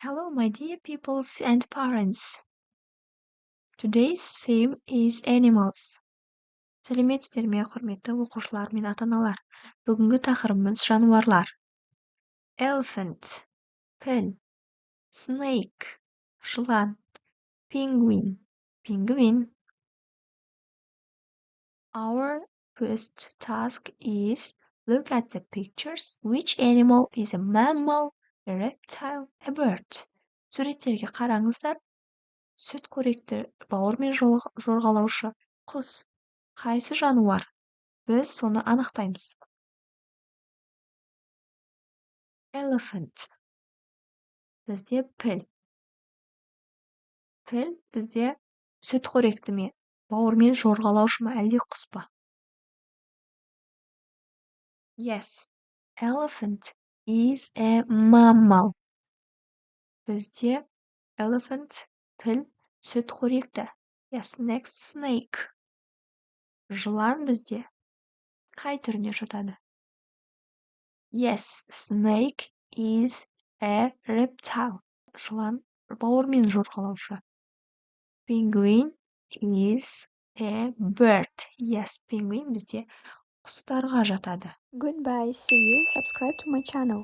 Hello, my dear peoples and parents. Today's theme is animals. Сәлеметсіздер ме, құрметті оқушылар мен ата-аналар. Бүгінгі тақырыбымыз жануарлар. Elephant, піл. Snake, жылан. Penguin, пингвин. Our first task is look at the pictures. Which animal is a mammal, a reptile, a bird? Суреттерге қараңыздар. Сүтқоректі бауырмен жорғалаушы құс. Қайсы жануар? Біз соны анықтаймыз. Elephant. Бізде піл. Піл бізде сүтқоректі ме? Бауырмен жорғалаушы ма әлде құс па? Yes. Elephant is a mammal. Бізде elephant, піл, сүтқоректі. Yes, next snake. Жылан бізде қай түріне жатады? Yes, snake is a reptile. Жылан бауырмен жорғалаушы. Penguin is a bird. Yes, penguin бізде құстарға жатады. Goodbye. See you. Subscribe to my channel.